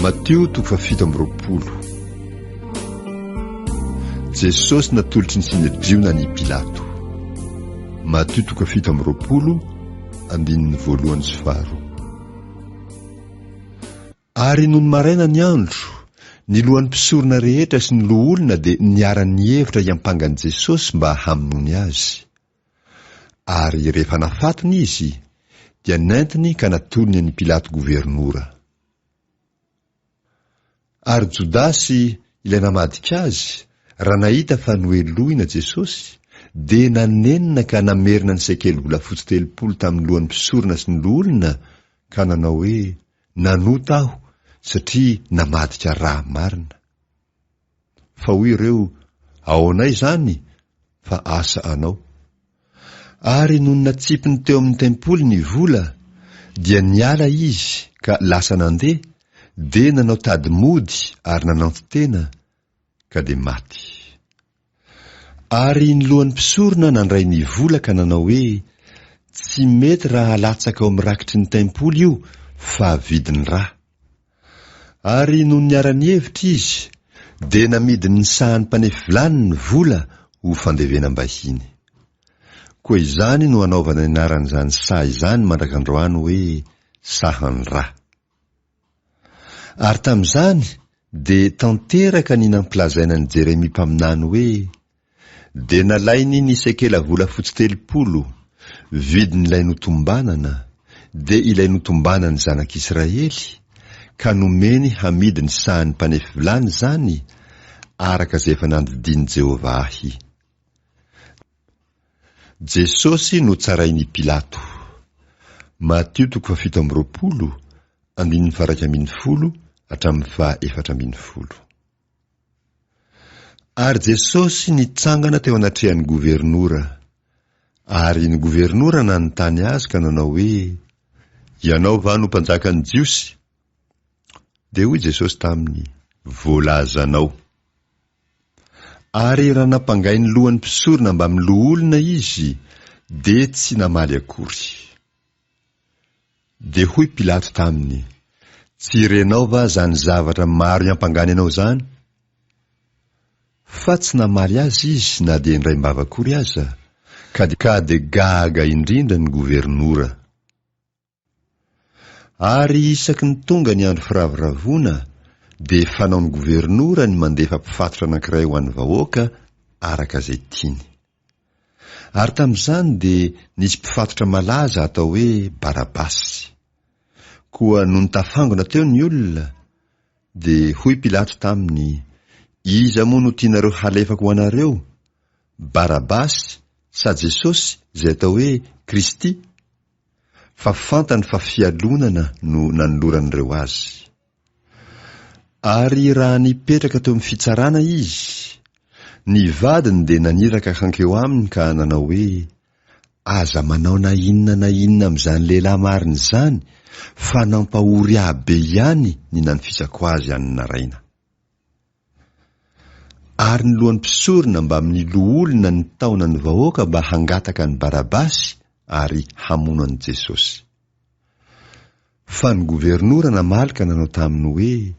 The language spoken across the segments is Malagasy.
Matio 7:20. Jesosy natolotry ny sinedriona ny Pilato. Matio 7:20 andininy 1-9. Ary noho ny maraina ny andro, ny lohan'ny mpisorona rehetra sy ny loholona dia niara-ny hevitra hiampangany Jesosy mba hamonoany azy. Ary rehefa nafatony izy dia nentiny ka natolony any Pilato gobernora. Ary Jodasy ilay namadika azy, raha nahita fa noelohina Jesosy, dia nanenina ka namerina ny sekely volafotsy 30 tamin'ny lohan'ny mpisorona sy ny loholona, ka nanao hoe nanota aho satria namadika raha marina. Fa hoy ireo, ahoanay zany fa asa anao. Ary noho natsipiny teo amin'ny tempoly ny vola, dia niala izy ka lasa nandeha, dia nanao tady mody ary nananto tena ka dia maty. Ary ny lohan'ny mpisorona nandray ny vola ka nanao hoe tsy mety raha halatsaka ao amin'ny rakitry ny tempoly io fa vidiny rà. Ary noho niara-ny hevitra izy, dia namidiny ny sahan'ny mpanefy vilany ny vola ho fandevenam-bahiny. Koa izany no anaovana ny anaran'izany saha izany mandrakandroany hoe sahan'ny rà. Ary tamin'izany dia tanteraka ny nampilazaina ny Jeremia mpaminany hoe dia nalainy ny sekela volafotsy 30 vidin'ilay notombanana, dia ilay notombanany zanak'Israely, ka nomeny hamidy ny sahan'ny mpanefy vilany zany araka izay efa nandidiny Jehovah ahy. Jesosy no tsarainy Pilato. Matio 7:20 andininy 1-10 hatramin'ny 4-10. Ary Jesosy nitsangana teo anatrehan'ny gobernora, ary ny gobernora nanontany azy ka nanao hoe ianao va no mpanjakan'ny Jiosy? Dia hoy Jesosy taminy, voalaza anao. Ary raha nampangay ny lohan'ny mpisorona mba miloholona izy, dia tsy namaly akory. Dia hoy Pilato taminy, tsy renao va zany zavatra maro iampangany anao zany? Fa tsy namaly azy izy na dia indray mbava akory aza, ka dia gaga indrindra ny gobernora. Ary isaky ny tonga ny andro firaviravona, dia fanaon'ny gobernora ny mandefa mpifatotra anankiray ho an'ny vahoaka araka izay tiany. Ary tamin'izany dia nisy mpifatotra malaza atao hoe Barabasy. Koa noho ny tafangona teo ny olona, dia hoy Pilato taminy, iza moa no tianareo halefako ho anareo? Barabasy sa Jesosy izay atao hoe Kristy? Fa fantany fa fialonana no nanoloran'ireo azy. Ary raha nipetraka teo amin'ny fitsarana izy, ny vadiny dia naniraka hankeo aminy ka nanao hoe aza manao na inona amin'izany lehilahy marina izany, fa nampahory ahy be ihany ny nanifisako azy any naraina. Ary ny lohan'ny mpisorona mba amin'ny loholona ny taona ny vahoaka mba hangataka ny Barabasy ary hamono an'i Jesosy. Fa ny gobernora namalika nanao taminy hoe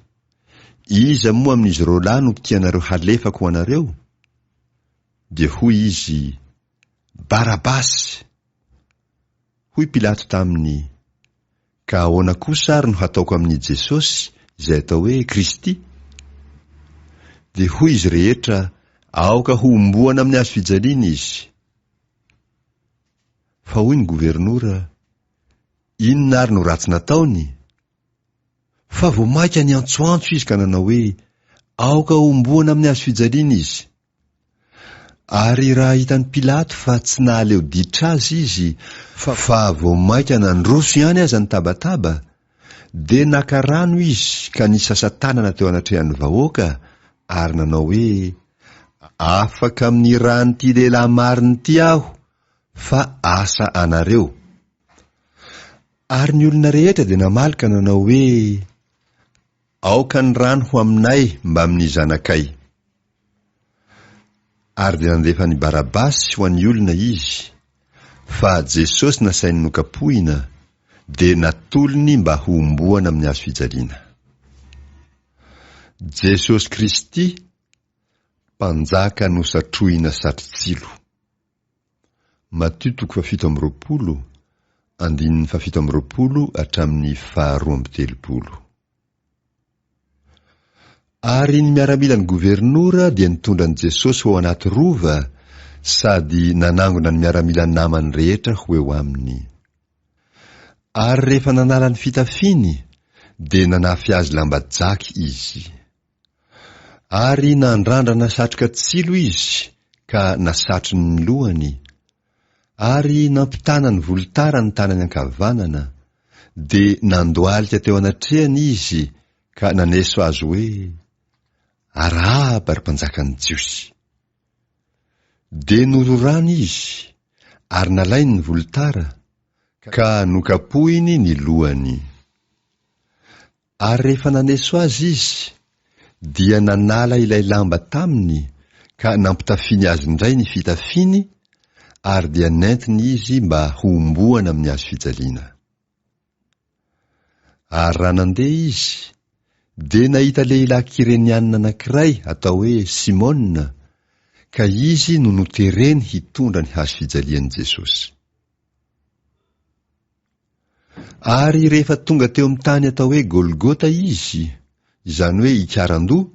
iza moa amin'izy ireo lahy no tianareo halefako ho anareo? Dia hoy izy, Barabasy. Hoy Pilato taminy, ka ahoana kosa ary no hataoko amin'ny Jesosy izay atao hoe Kristy? Dia hoy izy rehetra, aoka ho omboana amin'ny hazo fijaliana izy. Fa hoy ny gobernora, inona ary no ratsy nataony? Fa vao maika ny antsoantso izy ka nanao hoe aoka ho omboana amin'ny hazo fijaliana izy. Ary raha hitan'ny Pilato fa tsy nahaleo ditra azy izy, fa vao maika nandroso ihany aza ny tabataba, dia naka rano izy ka nisasatanana teo anatrehan'ny vahoaka ary nanao hoe afaka amin'ny ran'ity lehilahy mariny ity aho, fa asa anareo. Ary ny olona rehetra dia namalika nanao hoe aoka ny rano ho aminay mba amin'ny zanakay. Ary dia nandefa ny Barabasy ho an'ny olona izy, fa Jesosy nasainy nokapohina dia natolony mba ho omboana amin'ny hazo fijaliana. Jesosy Kristy, mpanjaka nosatrohina satrotsilo. Matthieu 7:20, 7:20 hatramin'ny 2:30. Ary ny miaramilan'ny gouvernoura dia nitondra an' Jesosy ho anaty rova sady nanangona ny miaramilan'ny namany rehetra ho eo aminy. Ary rehefa nanala ny fitafiny dia nanafy azy lambajaky izy. Ary nandrandrana satroka tsilo izy ka nasatry ny lohany. Ary nampitana ny volotara ny tanany ankavanana, dia nandoalika teo anatrehany izy ka naneso azy hoe: arahaba ry mpanjakan'ny Jiosy. Dia nororana izy, ary nalainy ny volotara, ka nokapohiny ny lohany. Ary rehefa naneso azy izy, dia nanala ilay lamba taminy, ka nampitafiny azy indray ny fitafiny, ary dia nentiny izy mba homboana amin'ny hazo fijaliana. Ary raha nandeha izy, dia nahita lehilahy kirenianina anankiray atao hoe Simona, ka izy no notereny hitondra ny hazo fijalian'i Jesosy. Ary rehefa tonga teo amin'ny tany atao hoe Golgota izy, izany hoe ikarandoha,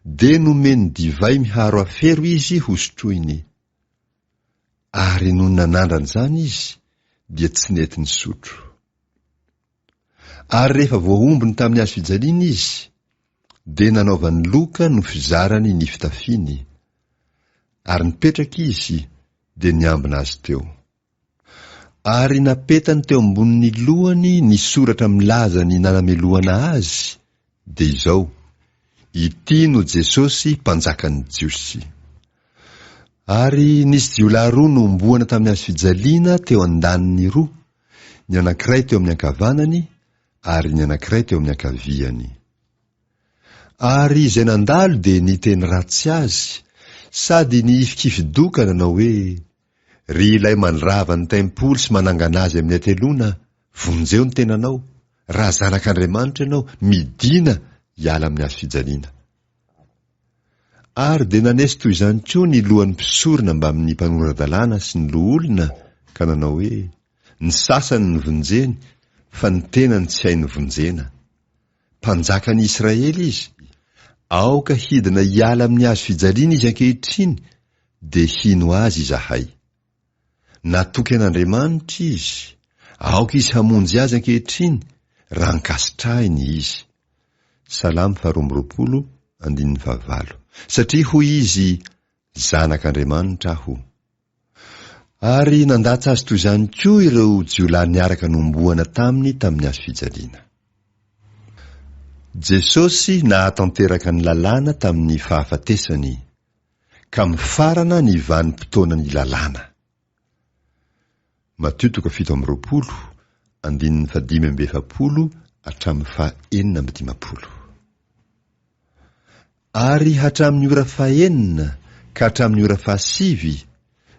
dia nomeny divay miharo afero izy hosotroiny. Ary noho nanandran'izany izy, dia tsy nety nisotro. Ary rehefa voaombony tamin'ny hazo fijaliana izy, dia nanaovany loka no fizarany ny fitafiny. Ary nipetraka izy, dia niambina azy teo. Ary napetany teo ambonin'ny lohany ny soratra milaza ny nanamelohana azy, dia izao: ity no Jesosy mpanjakan'ny Jiosy. Ary nisy jiolahy roa no omboana tamin'ny hazo fijaliana teo andaniny roa, ny anankiray teo amin'ny ankavanany, ary ny anankiray teo amin'ny ankaviany. Ary izay nandalo dia niteny ratsy azy, sady niifikifidoka nanao hoe: ry ilay mandrava ny tempoly sy manangana azy amin'ny atelona, vonjeo ny tenanao, raha zanak'Andriamanitra ianao, midina hiala amin'ny hazo fijaliana. Ary dia nanesy toy izany koa ny lohan'ny mpisorona mba amin'ny mpanoran-dalàna sy ny loholona, ka nanao hoe: ny sasany ny vonjeny, fa ny tenany tsy hay ny vonjena. Mpanjakan'ny Israely izy, aoka hidina hiala amin'ny hazo fijaliana izy ankehitriny, dia hino azy izahay. Natoky an'Andriamanitra izy, aoka izy hamonjy azy ankehitriny, raha nkasitrahiny izy. Salamo 2:20. Satria hoy izy: zanak'Andriamanitra aho. Ary nandatsy azy toy izany koa ireo jiolahy niaraka nomboana tamin'ny hazo fijaliana. Jesosy nahatanteraka ny lalàna tamin'ny fahafatesany, ka mifarana ny vanim-potoanany lalàna. Matthieu 7:20, 5:70 hatramin'ny 9:50. Ary hatramin'ny ora 9 ka hatramin'ny ora 10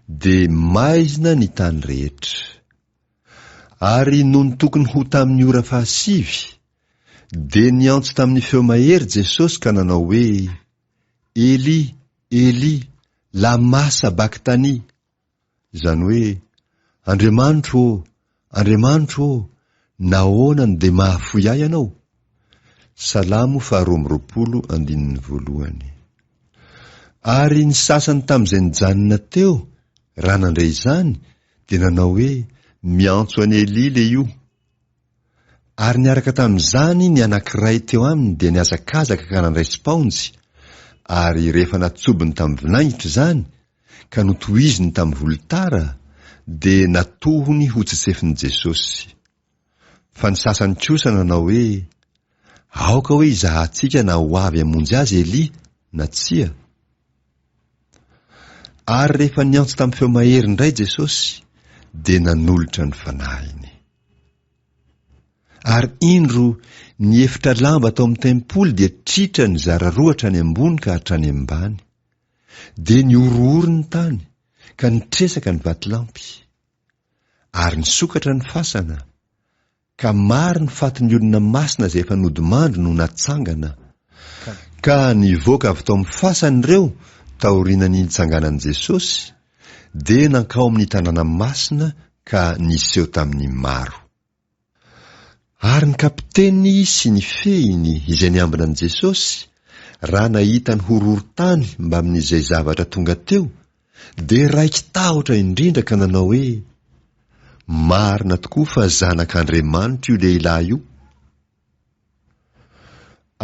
dia maizina ny tany rehetra. Ary noho ny tokony ho tamin'ny ora 10, dia niantso tamin'ny feo mahery Jesosy ka nanao hoe: Eli, Eli, lama sabaktani. Izany hoe: Andriamanitro ô, Andriamanitro ô, nahoana no dia mahafoy ahy ianao? Salamo 2:1. Ary ny sasany tamin'izay nijanona teo, raha nandray izany, dia nanao hoe: miantso any Eli le io. Ary niaraka tamin'izany ny anankiray teo aminy dia niazakazaka ka nandray spaonjy, ary rehefa natsobiny tamin'ny vinaingitra izany, ka notohiziny tamin'ny volotara, dia natohony ho tsetsefin'i Jesosy. Fa ny sasany kosa nanao hoe: aoka hoe izahantsika na ho avy hamonjy azy Eli na tsia. Ary rehefa niantso tamin'ny feo mahery indray Jesosy, dia nanolotra ny fanahiny. Ary indro ny efitra lamba atao amin'ny tempoly dia tritra ny zara roa hatrany ambony ka hatrany ambany, dia niorooro ny tany ka nitresaka ny vatolampy. Ary nisokatra ny fasana, ka maro ny fatin'ny olona masina izay efa nodimandry no natsangana, ka nivoaka avy tao amin'ny fasany ireo taorianany nitsanganan' Jesosy dia nankao amin'ny tanàna masina ka niseho tamin'ny maro. Ary ny kapiteny sy ny fehiny izay niambina an' Jesosy raha nahita ny horohoro-tany mba amin'izay zavatra tonga teo dia raiky tahotra indrindra ka nanao hoe marina tokoa fa zanak'Andriamanitra io lehilahy io.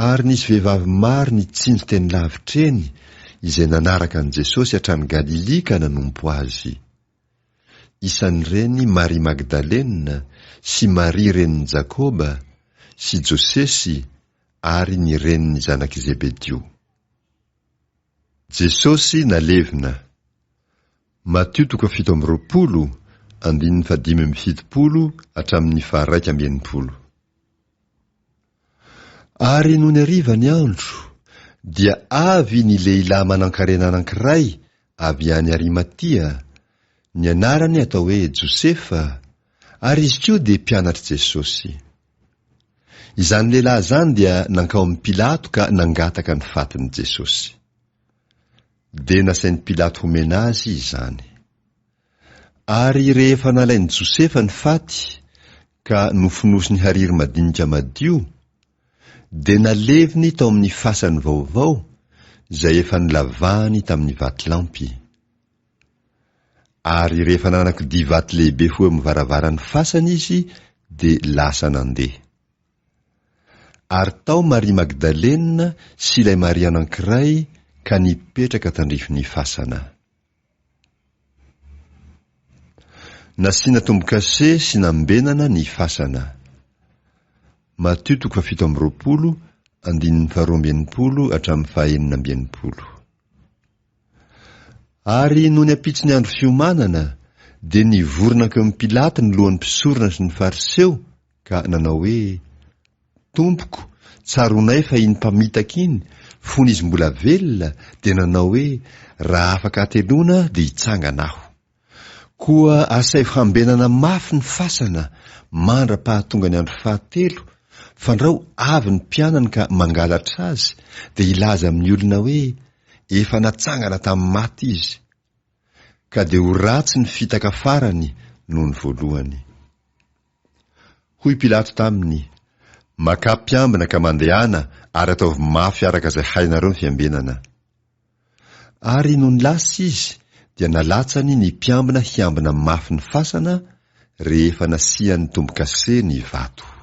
Ary nisy vehivavy maro nitsinjo teny lavitra eny izay nanaraka an' Jesosy hatrany Galili ka nanompo azy. Isan'ireny Maria Magdalena sy Maria renin'i Jakoba sy Josesy ary ny reniny zanak' Zebedio. Jesosy nalevina. Matthieu 7:20-5:70 hatramin'ny 1:90. Ary noho ny hariva ny andro dia avy ny lehilahy manan-karena anankiray avy any Arimatia, ny anarany atao hoe Josefa, ary izy koa dia mpianatr' Jesosy. Izany lehilahy izany dia nankao amin'ny Pilato ka nangataka ny fatin'i Jesosy. Dia nasain'i Pilato homena azy izany. Ary rehefa nalain'i Josefa ny faty ka nofonosiny hariry madinika madio, dia naleviny tao amin'ny fasany vaovao izay efa nilavahany tamin'ny vatolampy. Ary rehefa nanakidia vato lehibe ho eo amin'ny varavaran'ny fasany izy dia lasa nandeha. Ary tao Maria Magdalena sy ilay Maria anankiray ka nipetraka tandrifin'ny fasana. Nasiana tombo-kase sy nambenana ny fasana. Matthieu 7:12-12:190. Ary noho ny ampitso ny andro fiomanana dia nivorona keo amin'ny Pilato ny lohan'ny mpisorona sy ny fariseo ka nanao hoe Tompoko, tsaronay fa iny mpamitaka iny fony izy mbola velona dia nanao hoe raha afaka ateloana dia hitsangana aho. Koa asaivo hambenana mafy ny fasana mandra-pahatonga ny andro fahatelo, fandrao avy ny mpianany ka mangalatra azy dia ilaza amin'ny olona hoe efa natsangana tamin'ny maty izy, ka dia ho ratsy ny fitaka farany noho ny voalohany. Hoy Pilato taminy, maka-mpiambina ka mandehana ary ataovy mafy araka izay hainareo ny fiambenana. Ary noho ny lasa izy dia nalatsany ny mpiambina hiambina mafy ny fasana rehefa nasiany tombo-kase ny vato.